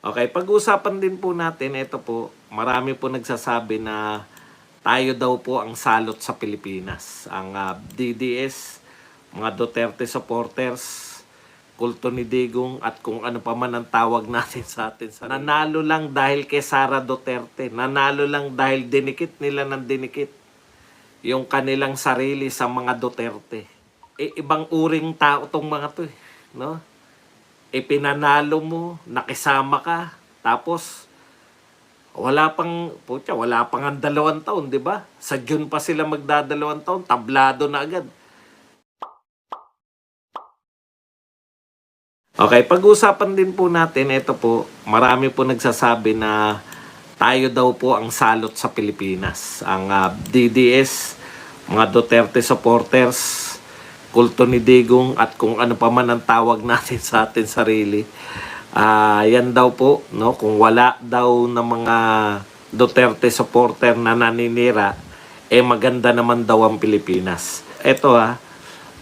Okay, pag-usapan din po natin, ito po, marami po nagsasabi na tayo daw po ang salot sa Pilipinas. Ang DDS, mga Duterte supporters, kulto ni Digong at kung ano pa man ang tawag natin sa atin. Nanalo lang dahil kay Sara Duterte. Nanalo lang dahil dinikit nila ng dinikit yung kanilang sarili sa mga Duterte. Ibang uring tao tong mga to no? Pinanalo mo, nakisama ka, tapos wala pang ang 2 taon, di ba? Sa June pa sila magdadalawang taon, tablado na agad. Okay, pag-usapan din po natin, ito po, marami po nagsasabi na tayo daw po ang salot sa Pilipinas. Ang DDS, mga Duterte supporters, kulto ni Digong at kung ano pa man ang tawag natin sa atin sarili. Yan daw po, no? Kung wala daw na mga Duterte supporter na naninira, maganda naman daw ang Pilipinas. Ito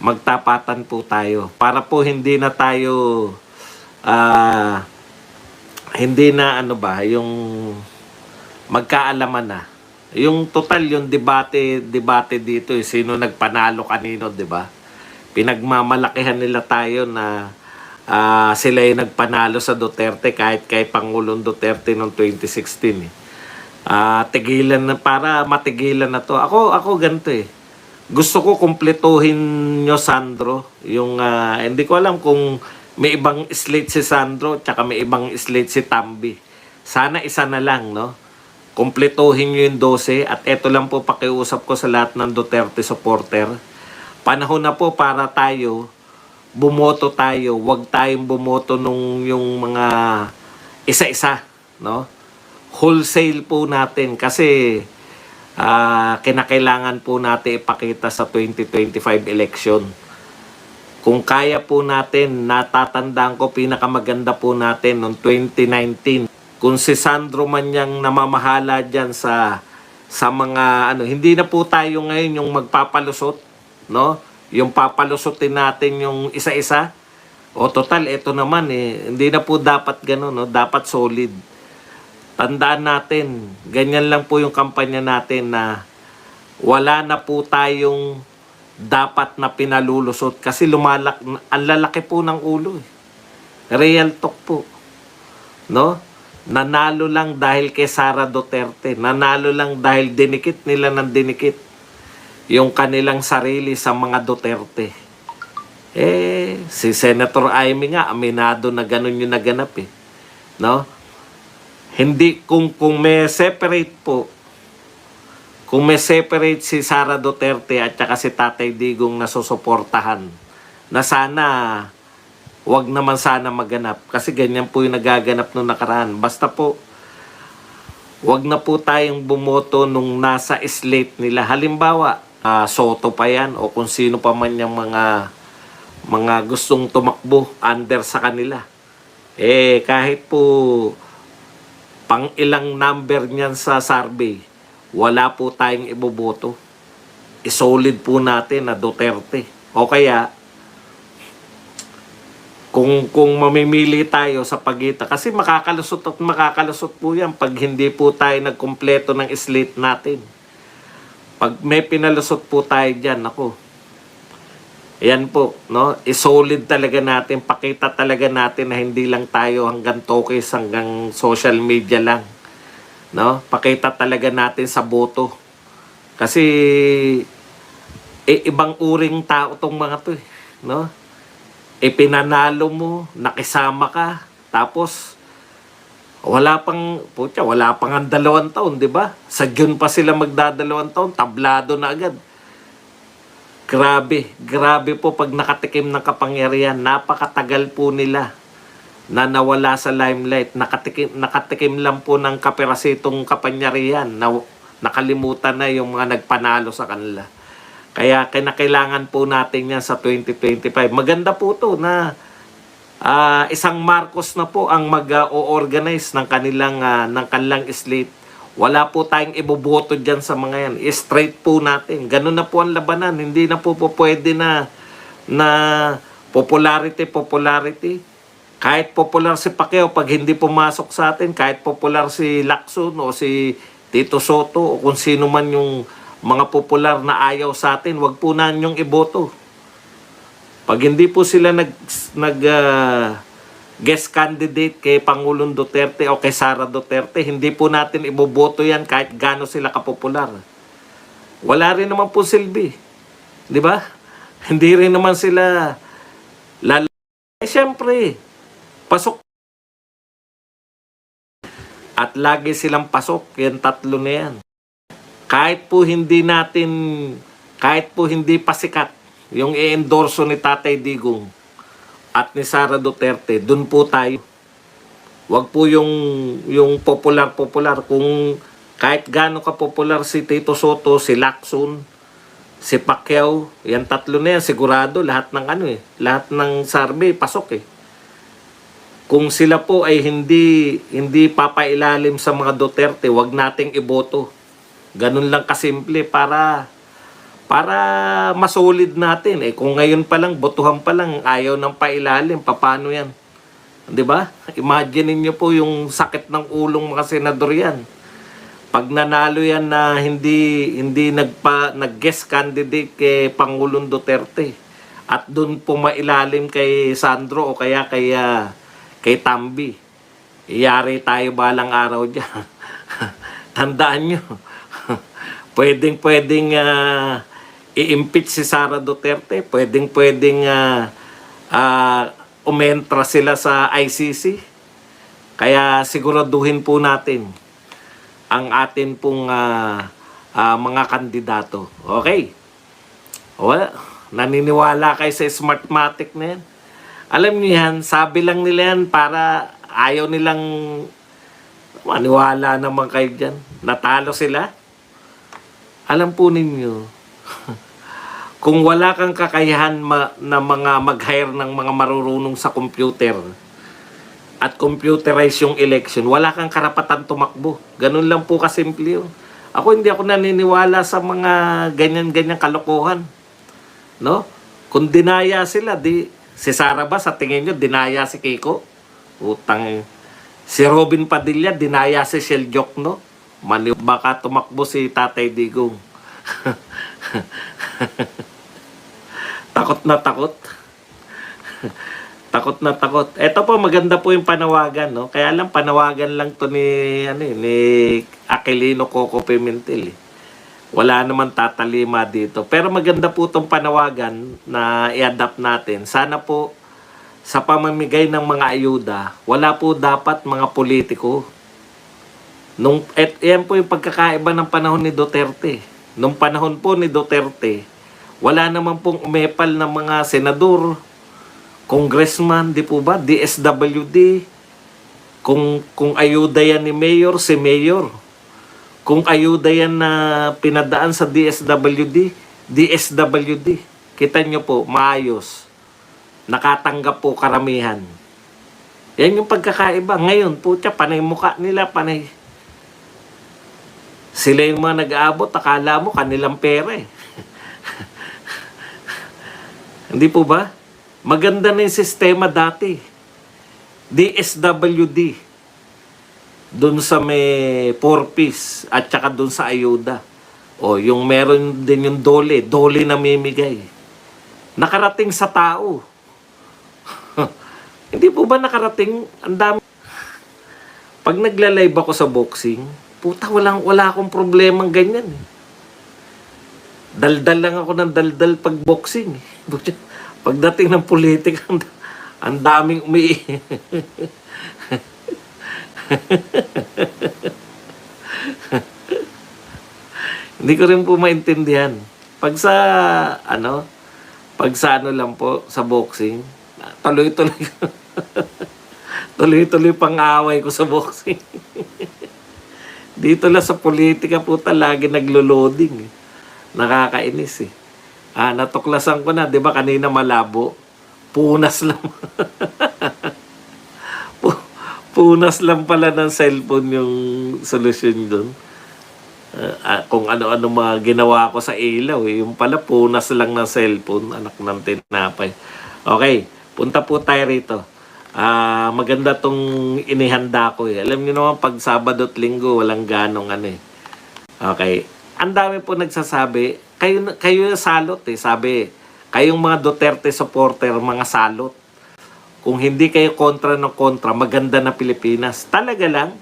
magtapatan po tayo. Para po hindi na tayo, hindi na yung magkaalaman na. Yung total, yung debate dito, sino nagpanalo kanino, di ba? Pinagmamalakihan nila tayo na sila yung nagpanalo sa Duterte kahit kay Pangulong Duterte noong 2016. Tigilan na, para matigilan na to. Ako ganito Gusto ko kumpletuhin nyo, Sandro. Yung, hindi ko alam kung may ibang slate si Sandro tsaka may ibang slate si Tambi. Sana isa na lang, no? Kumpletuhin nyo yung 12 at eto lang po pakiusap ko sa lahat ng Duterte supporter. Panahon na po para tayo, bumoto tayo. Huwag tayong bumoto yung mga isa-isa, no? Wholesale po natin kasi kinakailangan po natin ipakita sa 2025 election. Kung kaya po natin, natatandaan ko pinakamaganda po natin noong 2019. Kung si Sandro man yang namamahala dyan sa mga hindi na po tayo ngayon yung magpapalusot, no? Yung papalusutin natin yung isa-isa. O total, ito naman hindi na po dapat gano'n, no? Dapat solid. Tandaan natin, ganyan lang po yung kampanya natin na wala na po tayong dapat na pinalulusot kasi ang lalaki po ng ulo. Real talk po. No? Nanalo lang dahil kay Sara Duterte. Nanalo lang dahil dinikit nila ng dinikit yung kanilang sarili sa mga Duterte. Si Senator Amy nga, aminado na ganun yung naganap No? Hindi, kung may separate po, kung may separate si Sara Duterte at saka si Tatay Digong na susuportahan, na sana, wag naman sana maganap. Kasi ganyan po yung nagaganap nung nakaraan. Basta po, wag na po tayong bumoto nung nasa slate nila. Halimbawa, Soto pa yan o kung sino pa man yung mga gustong tumakbo under sa kanila. Kahit po pang ilang number niyan sa survey, wala po tayong iboboto. Isolid po natin na Duterte. O kaya, kung mamimili tayo sa pagitan, kasi makakalusot at makakalusot po yan pag hindi po tayo nagkumpleto ng slate natin. Pag may pinalusot po tayo dyan, yan po, no? Isolid talaga natin, pakita talaga natin na hindi lang tayo hanggang tokes, hanggang social media lang. No? Pakita talaga natin sa boto. Kasi ibang uring tao tong mga to no? Pinanalo mo, nakisama ka, tapos wala pang ang 2 taon, di ba? Sa June pa sila magdadalawang taon, tablado na agad. Grabe po pag nakatikim ng kapangyarihan. Napakatagal po nila na nawala sa limelight. Nakatikim lang po ng kaperasitong kapangyarihan. Nakalimutan na yung mga nagpanalo sa kanila. Kaya kinakailangan po natin yan sa 2025. Maganda po to na isang Marcos na po ang mag-o-organize ng kanilang slate. Wala po tayong iboboto dyan sa mga yan. Straight po natin. Ganun na po ang labanan. Hindi na po pwede na popularity. Kahit popular si Pacquiao, pag hindi pumasok sa atin, kahit popular si Lacson o si Tito Soto o kung sino man yung mga popular na ayaw sa atin, wag po na yung iboto. Pag hindi po sila guest candidate kay Pangulong Duterte o kay Sara Duterte, hindi po natin iboboto yan kahit gaano sila kapopular. Wala rin naman po silbi. Di ba? Hindi rin naman sila siyempre, pasok. At lagi silang pasok. Yan tatlo na yan. Kahit po hindi pasikat yung i-endorso ni Tatay Digong at ni Sara Duterte, dun po tayo. Wag po yung popular-popular. Kung kahit gaano ka popular si Tito Soto, si Lacson, si Pacquiao, yan tatlo na yan, sigurado lahat ng lahat ng survey pasok eh. Kung sila po ay hindi papailalim sa mga Duterte, wag nating iboto. Ganun lang kasimple para masolid natin. Kung ngayon pa lang, botohan pa lang, ayaw ng pailalim, paano yan? 'Di ba? Imagine niyo po yung sakit ng ulong mga senador yan. Pag nanalo yan na hindi nag-guest candidate kay Pangulong Duterte at doon po mailalim kay Sandro o kaya kay Tambi, iyari tayo balang araw dyan. Tandaan nyo, pwedeng i-impeach si Sara Duterte, pwedeng umentra sila sa ICC. Kaya siguraduhin po natin ang atin pong mga kandidato. Okay? Wala. Naniniwala kayo sa Smartmatic na yan. Alam niyo yan, sabi lang nila yan para ayaw nilang maniwala naman kayo dyan. Natalo sila. Alam po ninyo, kung wala kang kakayahan na mga mag-hire ng mga marurunong sa computer at computerize yung election, wala kang karapatan tumakbo. Ganun lang po kasimple yun. Hindi ako naniniwala sa mga ganyan-ganyan kalokohan. No? Kung dinaya sila, si Sara ba sa tingin nyo, dinaya si Kiko? Utang. Si Robin Padilla, dinaya si Shell Jokno? Baka tumakbo si Tatay Digong. Takot na takot. Takot na takot. Ito po, maganda po yung panawagan, no? Kaya lang, panawagan lang to ni Aquilino Coco Pimentel. Wala naman tatalima dito. Pero maganda po itong panawagan na i-adapt natin. Sana po, sa pamamigay ng mga ayuda, wala po dapat mga politiko. Yan po yung pagkakaiba ng panahon ni Duterte. Nung panahon po ni Duterte, wala naman pong umepal ng mga senador, congressman, di po ba? DSWD. Kung ayuda yan ni Mayor, si Mayor. Kung ayuda yan na pinadaan sa DSWD, DSWD. Kita nyo po, maayos. Nakatanggap po karamihan. Yan yung pagkakaiba. Ngayon, putya, panay mukha nila, panay. Sila yung mga nag-aabot, akala mo kanilang pera eh. Hindi po ba? Maganda na yung sistema dati. DSWD. Doon sa may 4-piece at saka doon sa ayuda. Yung meron din yung dole na mimigay. Nakarating sa tao. Hindi po ba nakarating? Ang dami. Pag nagla-live ako sa boxing, puta, wala akong problemang ganyan. Daldal lang ako ng daldal pag boxing. Pagdating ng politika, ang daming Hindi ko rin po maintindihan. Pag sa ano lang po, sa boxing, tuloy-tuloy tuloy-tuloy pang-away ko sa boxing. Dito lang sa politika po lagi naglo-loading. Nakakainis eh. Natuklasan ko na, 'di ba kanina malabo? Punas lang. Punas lang pala ng cellphone yung solusyon doon. Kung ano-ano mga ginawa ko sa ilaw eh. Yung pala punas lang ng cellphone, anak ng tinapay. Okay, punta po tayo rito. Maganda tong inihanda ko eh. Alam niyo naman, pag Sabado at Linggo, walang ganong ano eh. Okay. Ang dami po nagsasabi, kayo salot eh. Sabi, kayong mga Duterte supporter, mga salot. Kung hindi kayo kontra ng kontra, maganda na Pilipinas. Talaga lang.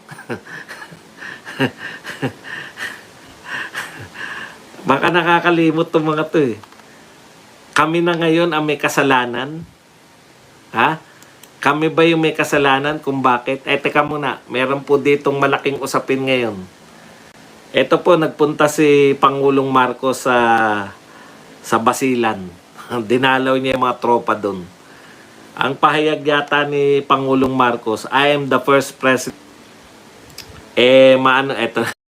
Baka nakakalimot tong mga to eh. Kami na ngayon ang may kasalanan. Ha? Kami ba yung may kasalanan kung bakit? Teka muna. Meron po ditong malaking usapin ngayon. Ito po, nagpunta si Pangulong Marcos sa Basilan. Dinalaw niya yung mga tropa doon. Ang pahayag yata ni Pangulong Marcos, I am the first president. Eto